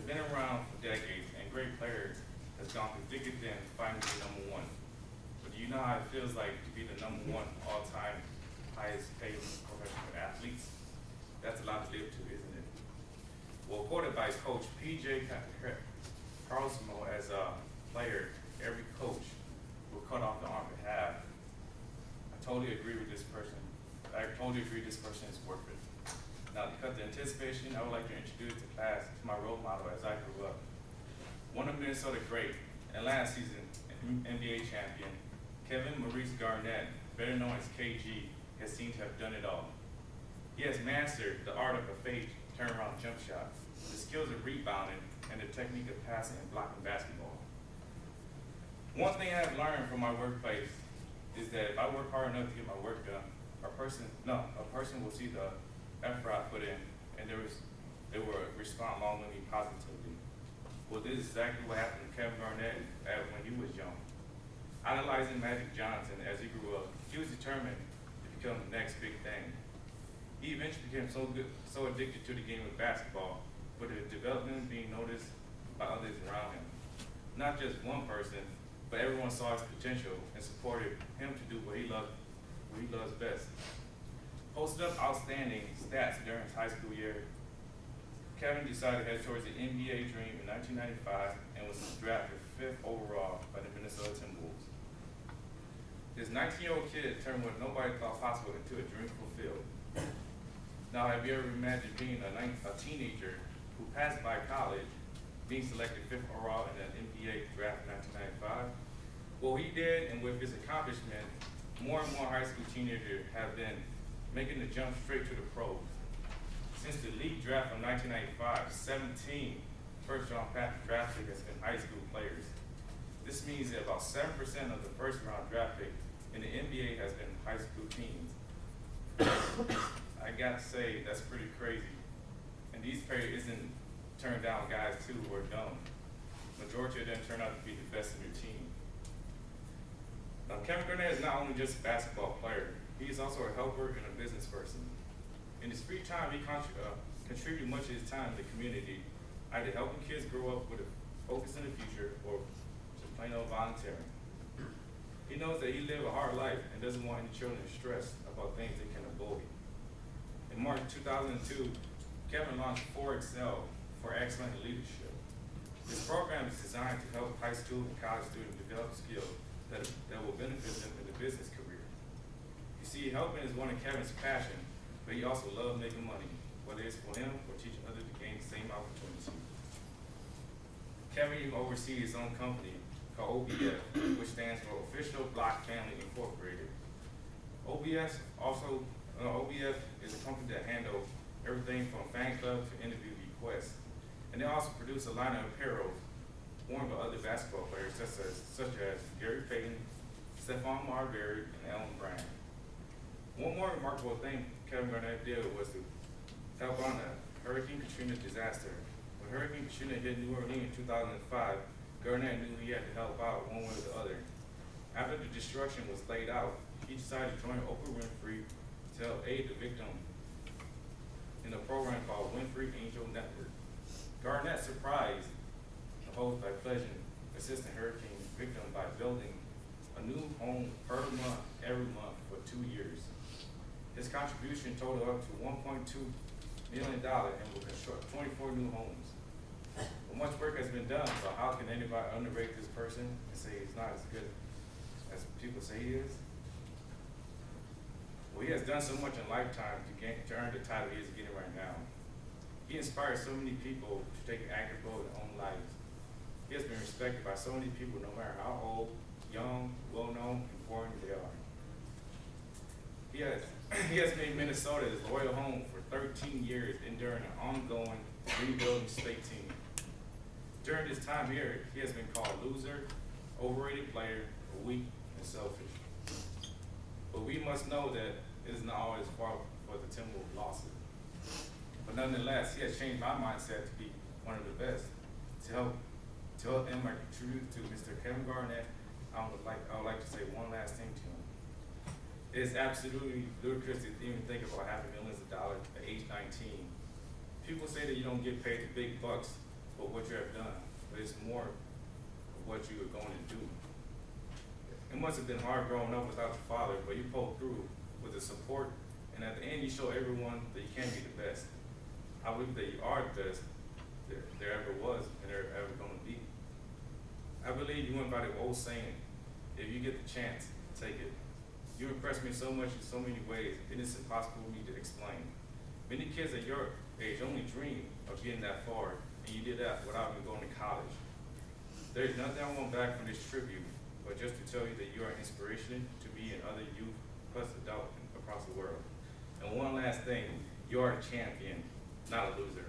been around for decades, and great players has gone through thick and thin fighting to be number one. But do you know how it feels like to be the number one all-time highest paid professional athletes? That's a lot to live to, isn't it? Well, quoted by Coach P.J. Carlsmo as a player, every coach will cut off the arm to have. I totally agree with this person. I totally agree this person is worth it. Now, to cut the anticipation, I would like to introduce the class to my role model as I grew up. One of Minnesota great and last season NBA champion, Kevin Maurice Garnett, better known as KG, has seemed to have done it all. He has mastered the art of a fake turnaround jump shot, the skills of rebounding, and the technique of passing and blocking basketball. One thing I have learned from my workplace is that if I work hard enough to get my work done, a person will see the effort I put in, and they will respond longingly positively. Well, this is exactly what happened to Kevin Garnett when he was young. Idolizing Magic Johnson as he grew up, he was determined to become the next big thing. He eventually became so addicted to the game of basketball, with his development being noticed by others around him. Not just one person, but everyone saw his potential and supported him to do what he loves best. Posted up outstanding stats during his high school year, Kevin decided to head towards the NBA dream in 1995 and was drafted 5th overall by the Minnesota Timberwolves. This 19-year-old kid turned what nobody thought possible into a dream fulfilled. Now, have you ever imagined being a teenager who passed by college, being selected 5th overall in the NBA draft in 1995? Well, he did, and with his accomplishment, more and more high school teenagers have been making the jump straight to the pros. Since the league draft of 1995, 17 first-round draft picks has been high school players. This means that about 7% of the first-round draft pick in the NBA has been high school teams. I got to say, that's pretty crazy. And these players isn't turned down guys too who are dumb. Majority of them turn out to be the best in your team. Now, Kevin Garnett is not only just a basketball player, he is also a helper and a business person. In his free time, he contributes much of his time to the community, either helping kids grow up with a focus in the future or just plain old volunteering. He knows that he lived a hard life and doesn't want any children stressed about things they can avoid. In March 2002, Kevin launched 4Excel for Excellent Leadership. This program is designed to help high school and college students develop skills that will benefit them in the business career. You see, helping is one of Kevin's passions, but he also loves making money, whether it's for him or teaching others to gain the same opportunity. Kevin even oversees his own company called OBF, which stands for Official Block Family Incorporated. OBF is a company that handles everything from fan clubs to interview requests. And they also produce a line of apparel worn by other basketball players such as Gary Payton, Stephon Marbury, and Allen Bryant. One more remarkable thing Kevin Garnett did was to help on the Hurricane Katrina disaster. When Hurricane Katrina hit New Orleans in 2005, Garnett knew he had to help out one way or the other. After the destruction was laid out, he decided to join Oprah Winfrey to help aid the victim in a program called Winfrey Angel Network. Garnett surprised the host by pledging assisting hurricane victims by building a new home per month, every month for 2 years. His contribution totaled up to $1.2 million and will construct 24 new homes. Well, much work has been done, but how can anybody underrate this person and say he's not as good as people say he is? Well, he has done so much in lifetime to earn the title he is getting right now. He inspires so many people to take an active role in their own lives. He has been respected by so many people, no matter how old, young, well-known, and foreign they are. He has made Minnesota his loyal home for 13 years, enduring an ongoing rebuilding state team. During this time here, he has been called loser, overrated player, weak, and selfish. But we must know that it is not always fault for the Timberwolves losses. But nonetheless, he has changed my mindset to be one of the best. To help him contribute to Mr. Kevin Garnett, I would like to say one last thing to him. It is absolutely ludicrous to even think about having millions of dollars at age 19. People say that you don't get paid the big bucks for what you have done, but it's more of what you are going to do. It must have been hard growing up without your father, but you pulled through with the support, and at the end you show everyone that you can be the best. I believe that you are the best there ever was and there ever going to be. I believe you went by the old saying, if you get the chance, take it. You impressed me so much in so many ways, it is impossible for me to explain. Many kids at your age only dream of getting that far, and you did that without even going to college. There's nothing I want back from this tribute, but just to tell you that you are an inspiration to me and other youth, plus adults across the world. And one last thing, you are a champion, not a loser.